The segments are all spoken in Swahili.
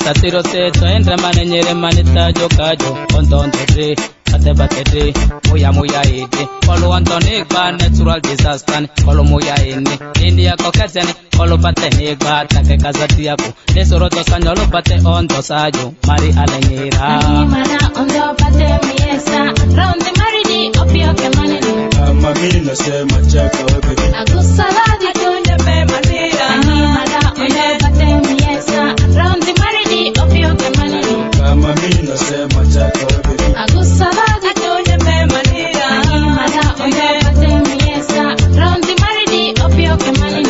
Satiro te to entre manenyere manita jokajo ontonte ate batete muya ede kolo antone gba natural disaster kolo muya ene india kokatene kolo patene gba take kazati yako lesoro to sanyolo pate ondo sajo mari alenyera mara ondo pate miesa round the maridi opio kemane mamina sema chaka wewe agusaladi tunde pe manira mara ondo pate miesa round the maridi opio kemane mamina sema chaka wewe agusaladi tunde pe manira mara ondo pate miesa round the maridi opio kemane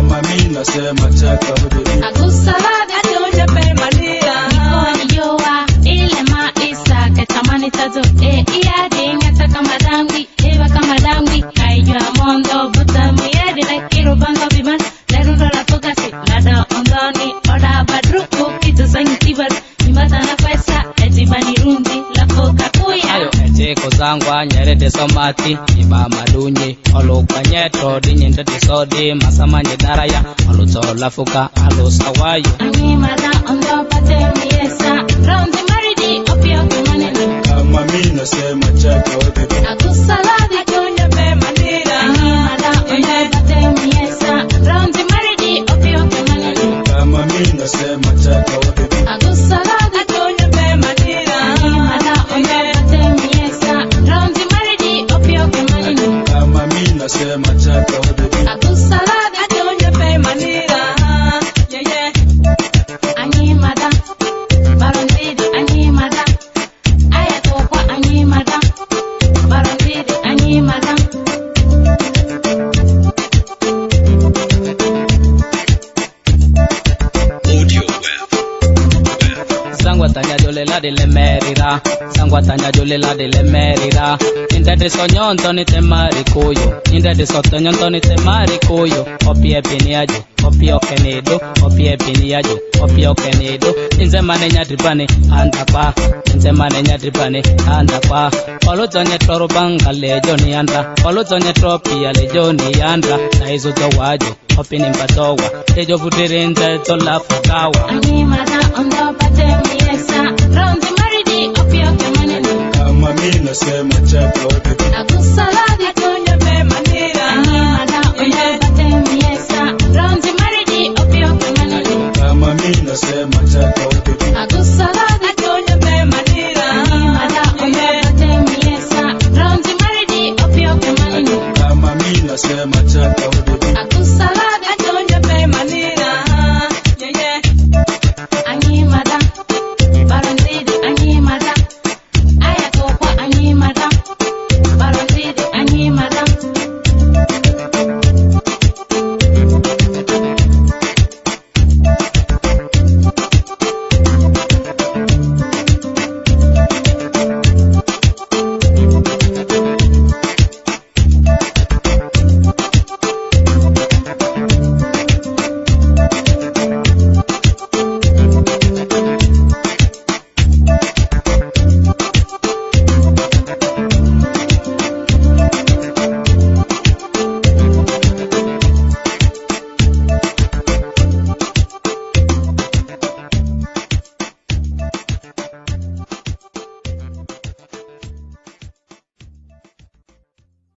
mamina sema chaka wewe agusaladi tunde pe manira nikoni yoa ile maisa ketamani tazo iya dinga kama dangi eva kama dangi kaijwa mondo buta miyedi le kiro banga biman lerundo la fogasi lada ondani oda badruku kitu sangi tibar nimata na pesa ejibani rundi la foka kuya ayo ejeko zangwa nyerede somati iba madunye olo kwanyeto dinyende disodi masamanye daraya olo tola fuka alo sawayo ani mara ondo pate miesa round the maridi opio kumane mamina sema chaka wewe agusaladi tunde pe manira ani mara ondo pate miesa round the maridi opio kumane mamina sema chaka wewe agusaladi tunde pe manira ani mara ondo pate miesa round the maridi opio kumane mamina sema chaka wewe agusaladi tunde pe manira yeah ani mara barondidi ani mara ayato kwa ani mara barondidi ani mara sangwa tanya jolela de le merira sangwa tanya jolela de le merira inde de sonyonto ni temari koyo inde de sotonyonto ni temari koyo opie piniajo opio kenedo opie piniajo opio kenedo inze manenya dripane andapa inze manenya dripane andapa olotonye toro bangale joni andra olotonye tropia le joni andra na izo jawajo opini mpatowa tejo fudirinze tola fukawa ani mara ondo pate miesa